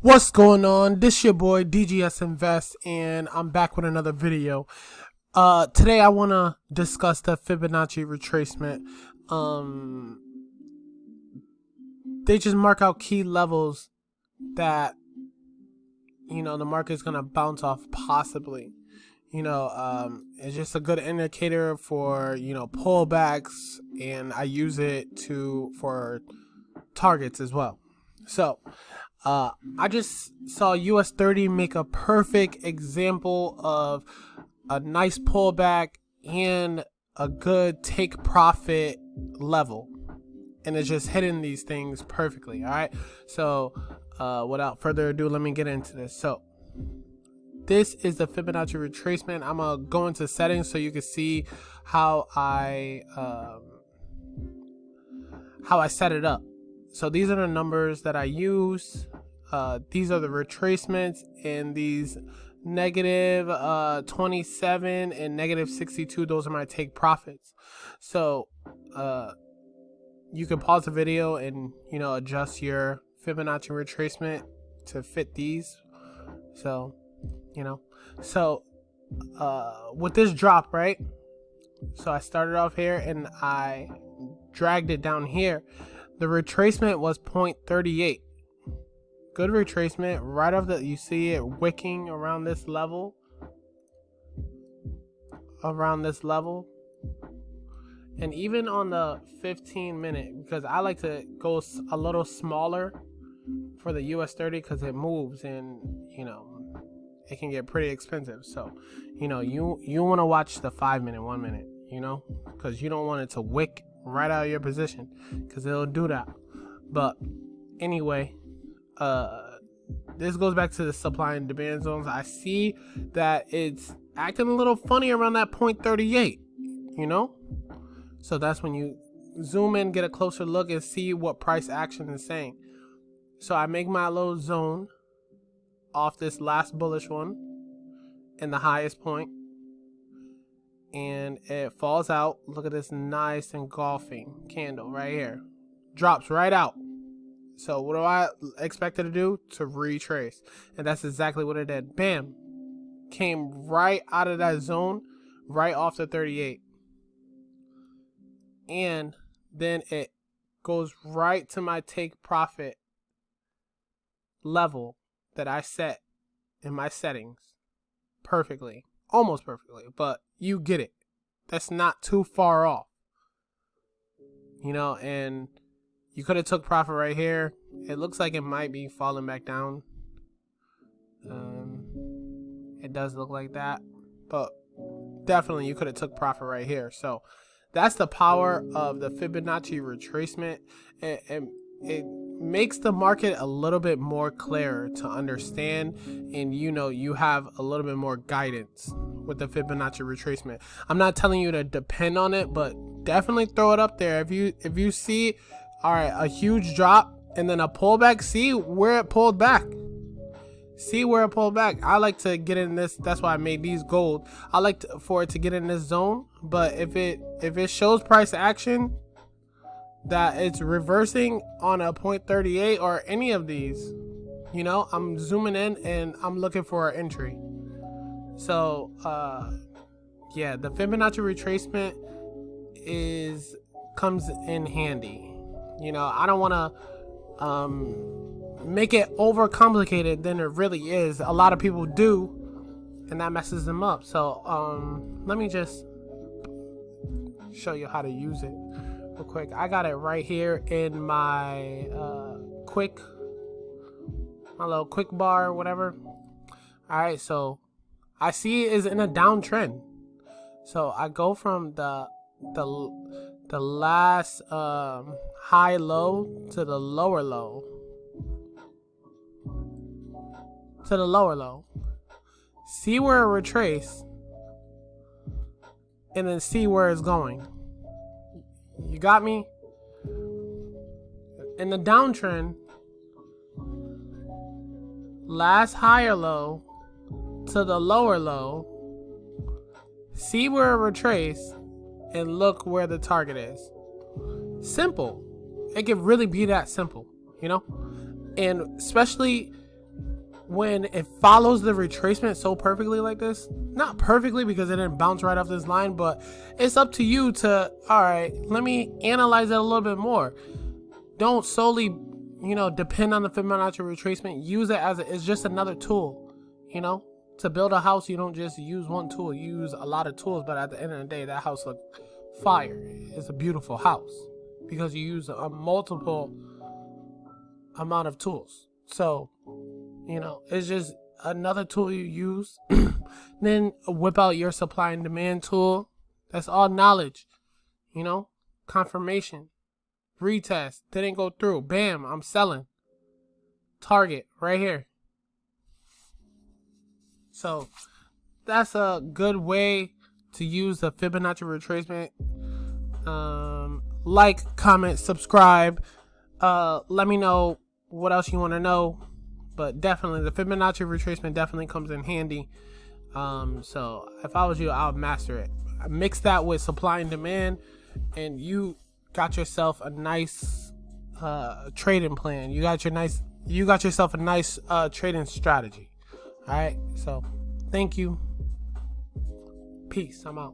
What's going on? This your boy DGS Invest, and I'm back with another video. Today I want to discuss the Fibonacci retracement. They just mark out key levels that the market's gonna bounce off possibly. It's just a good indicator for pullbacks, and I use it for targets as well. So I just saw US 30 make a perfect example of a nice pullback and a good take profit level, and it's just hitting these things perfectly. All right, so without further ado, let me get into this. So this is the Fibonacci retracement. I'm gonna go into settings so you can see how I set it up. So these are the numbers that I use. These are the retracements, and these negative 27 and negative 62, those are my take profits. So you can pause the video and adjust your Fibonacci retracement to fit these. So with this drop, right, so I started off here and I dragged it down here. The retracement was 0.38. Good retracement right off the, you see it wicking around this level, and even on the 15-minute, because I like to go a little smaller for the US 30 because it moves and it can get pretty expensive. So you want to watch the 5-minute, 1 minute, because you don't want it to wick right out of your position, because it'll do that. But anyway, this goes back to the supply and demand zones. I see that it's acting a little funny around that 0.38, so that's when you zoom in, get a closer look, and see what price action is saying. So I make my little zone off this last bullish one in the highest point, and it falls out. Look at this nice engulfing candle right here, drops right out. So what do I expect it to do? To retrace, and that's exactly what it did. Bam, came right out of that zone, right off the 38, and then it goes right to my take profit level that I set in my settings perfectly, almost perfectly, but you get it. That's not too far off, and you could have took profit right here. It looks like it might be falling back down. It does look like that, but definitely you could have took profit right here. So that's the power of the Fibonacci retracement. It makes the market a little bit more clear to understand, and you have a little bit more guidance with the Fibonacci retracement. I'm not telling you to depend on it, but definitely throw it up there. If you see, all right, a huge drop and then a pullback, see where it pulled back. I like to get in this. That's why I made these gold. I like for it to get in this zone. But if it shows price action that it's reversing on a 0.38 or any of these, I'm zooming in and I'm looking for an entry. So yeah, the Fibonacci retracement comes in handy. I don't want to make it overcomplicated than it really is. A lot of people do, and that messes them up. So let me just show you how to use it real quick. I got it right here in my little quick bar or whatever. All right, so I see it is in a downtrend. So I go from the last high low to the lower low, see where it retrace, and then see where it's going. You got me? In the downtrend, last higher low to the lower low, see where it retrace, and look where the target is. Simple. It can really be that simple, And especially when it follows the retracement so perfectly like this, not perfectly because it didn't bounce right off this line, but it's up to you to, all right, let me analyze it a little bit more. Don't solely, depend on the Fibonacci retracement. Use it as it's just another tool. To build a house, you don't just use one tool. You use a lot of tools, but at the end of the day, that house looks fire. It's a beautiful house because you use a multiple amount of tools. So, it's just another tool you use. Then whip out your supply and demand tool. That's all knowledge. Confirmation. Retest. Didn't go through. Bam, I'm selling. Target right here. So that's a good way to use the Fibonacci retracement. Like, comment, subscribe. Let me know what else you want to know. But definitely, the Fibonacci retracement definitely comes in handy. So if I was you, I would master it. Mix that with supply and demand, and you got yourself a nice trading plan. You got yourself a nice trading strategy. All right. So thank you. Peace. I'm out.